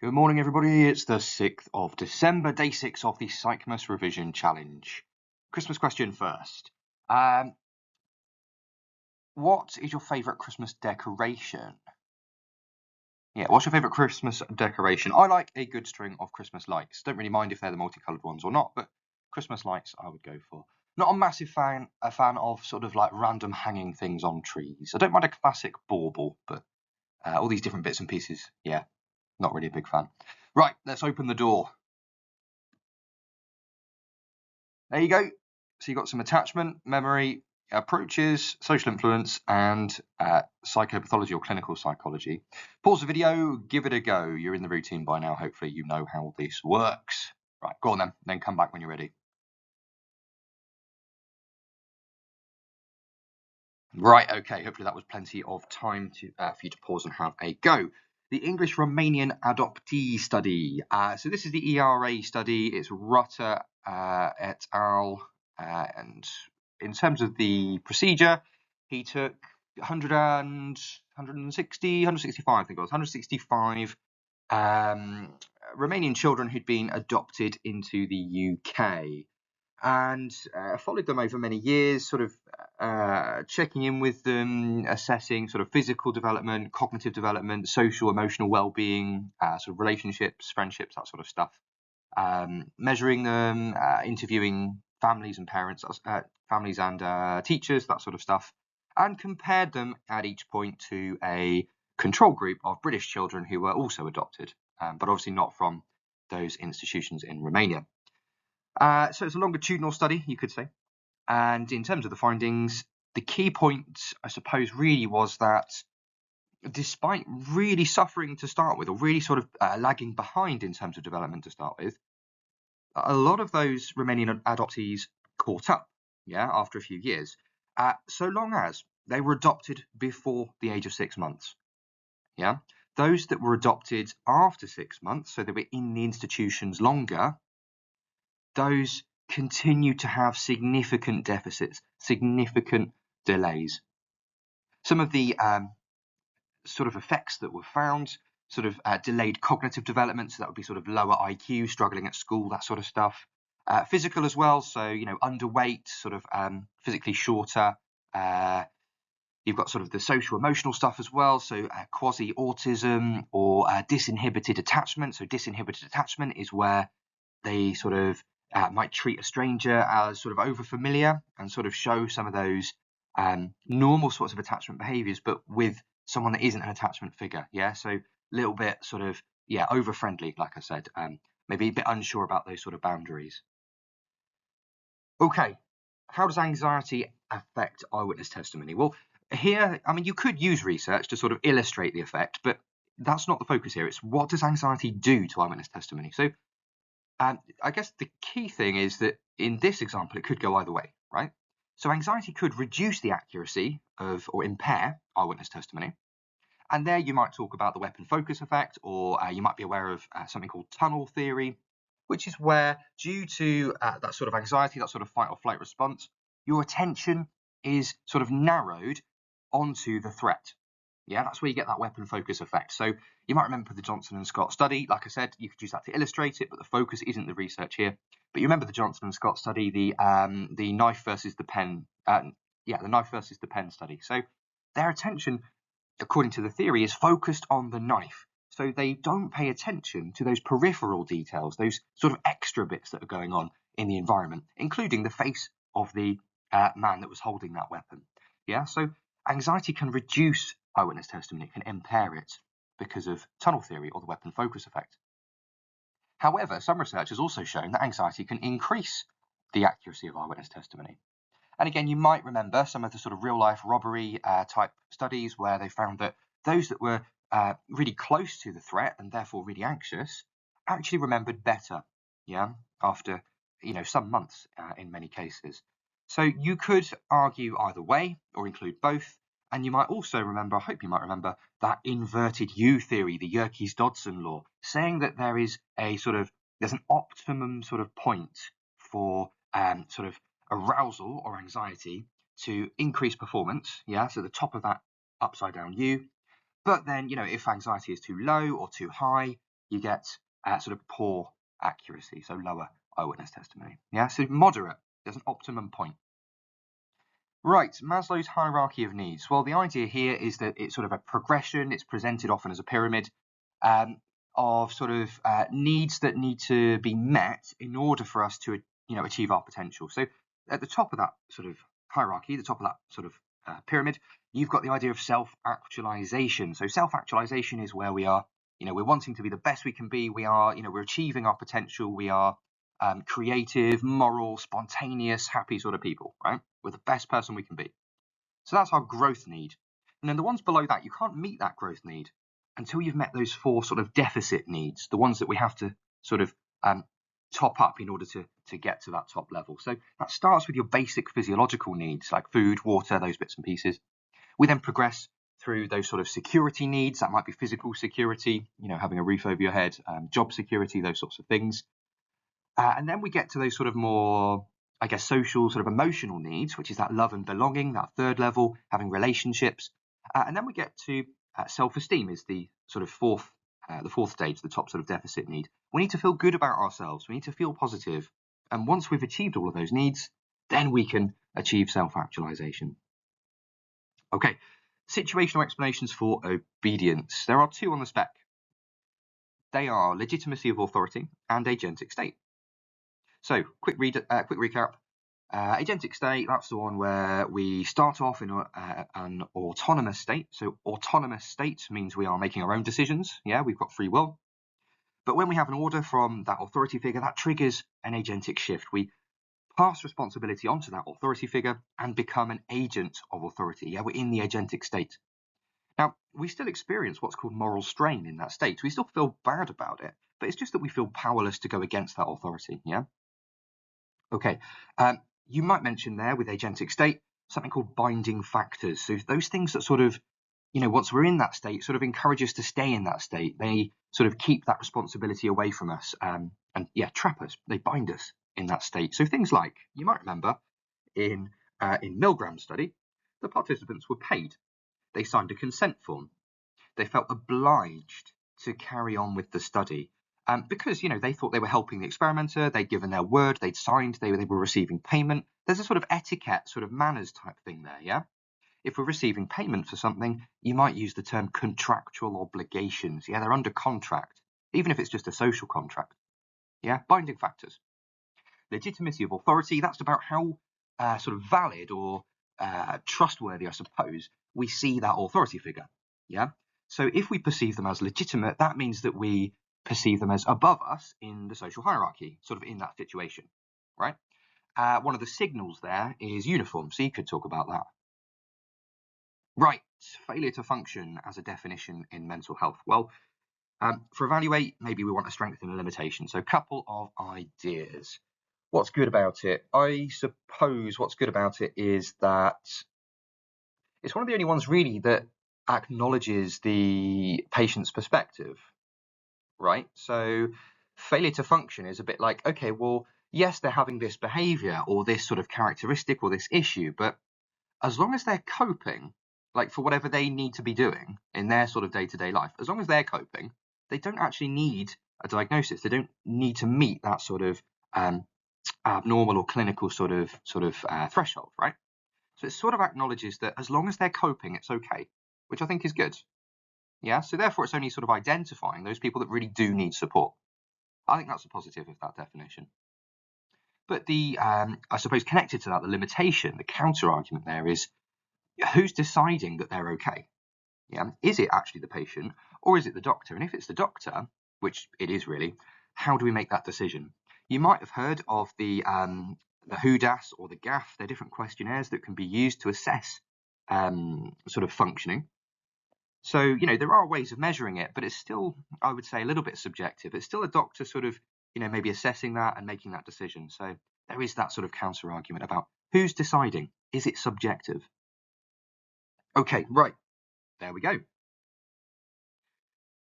Good morning, everybody. It's the 6th of December, day 6 of the Psychmas Revision Challenge. Christmas question first. What is your favourite Christmas decoration? Yeah, what's your favourite Christmas decoration? I like a good string of Christmas lights. Don't really mind if they're the multicoloured ones or not, but Christmas lights I would go for. Not a massive fan of sort of like random hanging things on trees. I don't mind a classic bauble, but all these different bits and pieces, yeah, not really a big fan. Right, let's open the door. There you go. So you've got some attachment, memory, approaches, social influence, and psychopathology or clinical psychology. Pause the video, give it a go. You're in the routine by now. Hopefully you know how this works. Right, go on then come back when you're ready. Right, okay, hopefully that was plenty of time for you to pause and have a go. The English-Romanian Adoptee Study. So this is the ERA study. It's Rutter et al. And in terms of the procedure, he took 165, I think it was, 165 Romanian children who'd been adopted into the UK. And followed them over many years, sort of checking in with them, assessing sort of physical development, cognitive development, social, emotional well-being, sort of relationships, friendships, that sort of stuff. Measuring them, interviewing families and parents, families and teachers, that sort of stuff, and compared them at each point to a control group of British children who were also adopted, but obviously not from those institutions in Romania. So it's a longitudinal study, you could say. And in terms of the findings, the key point, I suppose, really was that despite really suffering to start with, or really sort of lagging behind in terms of development to start with, a lot of those Romanian adoptees caught up, yeah, after a few years, so long as they were adopted before the age of 6 months. Yeah, those that were adopted after 6 months, so they were in the institutions longer, those continue to have significant deficits, significant delays. Some of the sort of effects that were found, sort of delayed cognitive development, so that would be sort of lower IQ, struggling at school, that sort of stuff. Physical as well, so, you know, underweight, sort of physically shorter. You've got sort of the social emotional stuff as well, so quasi-autism or disinhibited attachment. So disinhibited attachment is where they sort of might treat a stranger as sort of over-familiar and sort of show some of those normal sorts of attachment behaviours, but with someone that isn't an attachment figure. Yeah, so a little bit sort of, yeah, over-friendly, like I said, maybe a bit unsure about those sort of boundaries. Okay, how does anxiety affect eyewitness testimony? Well, here, I mean, you could use research to sort of illustrate the effect, but that's not the focus here. It's what does anxiety do to eyewitness testimony? So I guess the key thing is that in this example, it could go either way, right? So anxiety could reduce the accuracy of or impair eyewitness testimony. And there you might talk about the weapon focus effect, or you might be aware of something called tunnel theory, which is where, due to that sort of anxiety, that sort of fight or flight response, your attention is sort of narrowed onto the threat. Yeah, that's where you get that weapon focus effect. So you might remember the Johnson and Scott study. Like I said, you could use that to illustrate it, but the focus isn't the research here. But you remember the Johnson and Scott study, the knife versus the pen. The knife versus the pen study. So their attention, according to the theory, is focused on the knife. So they don't pay attention to those peripheral details, those sort of extra bits that are going on in the environment, including the face of the man that was holding that weapon. Yeah, so anxiety can reduce eyewitness testimony, can impair it because of tunnel theory or the weapon focus effect. However, some research has also shown that anxiety can increase the accuracy of eyewitness testimony. And again, you might remember some of the sort of real life robbery type studies where they found that those that were really close to the threat and therefore really anxious actually remembered better, yeah, after, you know, some months in many cases. So you could argue either way or include both. And you might also remember, I hope you might remember, that inverted U theory, the Yerkes-Dodson law, saying that there is a sort of, there's an optimum sort of point for sort of arousal or anxiety to increase performance. Yeah, so the top of that upside down U. But then, you know, if anxiety is too low or too high, you get sort of poor accuracy, so lower eyewitness testimony. Yeah, so moderate, there's an optimum point. Right, Maslow's hierarchy of needs. Well, the idea here is that it's sort of a progression. It's presented often as a pyramid of sort of needs that need to be met in order for us to, achieve our potential. So at the top of that sort of hierarchy, the top of that sort of pyramid, you've got the idea of self-actualization. So self-actualization is where we are, we're wanting to be the best we can be. We are, we're achieving our potential. We are creative, moral, spontaneous, happy sort of people, right? We're the best person we can be. So that's our growth need. And then the ones below that, you can't meet that growth need until you've met those 4 sort of deficit needs, the ones that we have to sort of top up in order to get to that top level. So that starts with your basic physiological needs like food, water, those bits and pieces. We then progress through those sort of security needs. That might be physical security, having a roof over your head, job security, those sorts of things. And then we get to those sort of more, I guess, social sort of emotional needs, which is that love and belonging, that 3rd level, having relationships. And then we get to self-esteem is the sort of the fourth stage, the top sort of deficit need. We need to feel good about ourselves. We need to feel positive. And once we've achieved all of those needs, then we can achieve self-actualization. Okay, situational explanations for obedience. There are 2 on the spec. They are legitimacy of authority and agentic state. So, quick recap. Agentic state, that's the one where we start off in an autonomous state. So autonomous state means we are making our own decisions. Yeah, we've got free will. But when we have an order from that authority figure, that triggers an agentic shift. We pass responsibility onto that authority figure and become an agent of authority. Yeah, we're in the agentic state. Now, we still experience what's called moral strain in that state. We still feel bad about it, but it's just that we feel powerless to go against that authority. Yeah. Okay, you might mention there with agentic state something called binding factors. So those things that sort of, once we're in that state, sort of encourage us to stay in that state. They sort of keep that responsibility away from us and trap us. They bind us in that state. So things like, you might remember in Milgram's study, the participants were paid. They signed a consent form. They felt obliged to carry on with the study. Because, they thought they were helping the experimenter, they'd given their word, they'd signed, they were receiving payment. There's a sort of etiquette, sort of manners type thing there, yeah? If we're receiving payment for something, you might use the term contractual obligations. Yeah, they're under contract, even if it's just a social contract. Yeah, binding factors. Legitimacy of authority, that's about how sort of valid or trustworthy, I suppose, we see that authority figure. Yeah. So if we perceive them as legitimate, that means that we perceive them as above us in the social hierarchy, sort of in that situation, right? One of the signals there is uniform, so you could talk about that. Right, failure to function as a definition in mental health. Well, for evaluate, maybe we want to strengthen a limitation. So a couple of ideas. What's good about it? I suppose what's good about it is that it's one of the only ones really that acknowledges the patient's perspective, right? So failure to function is a bit like, okay, well, yes, they're having this behavior or this sort of characteristic or this issue, but as long as they're coping, like for whatever they need to be doing in their sort of day-to-day life, as long as they're coping, they don't actually need a diagnosis. They don't need to meet that sort of abnormal or clinical sort of threshold, right? So it sort of acknowledges that as long as they're coping, it's okay, which I think is good. Yeah, so therefore it's only sort of identifying those people that really do need support. I think that's a positive of that definition. But the, I suppose connected to that, the limitation, the counter argument there is, who's deciding that they're okay? Yeah, is it actually the patient or is it the doctor? And if it's the doctor, which it is really, how do we make that decision? You might have heard of the HUDAS or the GAF. They're different questionnaires that can be used to assess sort of functioning. So, there are ways of measuring it, but it's still, I would say, a little bit subjective. It's still a doctor sort of, maybe assessing that and making that decision. So there is that sort of counter argument about who's deciding. Is it subjective? Okay, right. There we go.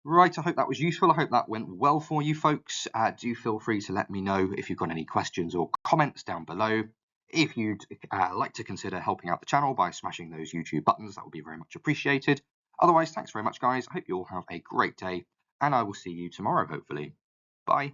Right, I hope that was useful. I hope that went well for you folks. Do feel free to let me know if you've got any questions or comments down below. If you'd like to consider helping out the channel by smashing those YouTube buttons, that would be very much appreciated. Otherwise, thanks very much, guys. I hope you all have a great day, and I will see you tomorrow, hopefully. Bye.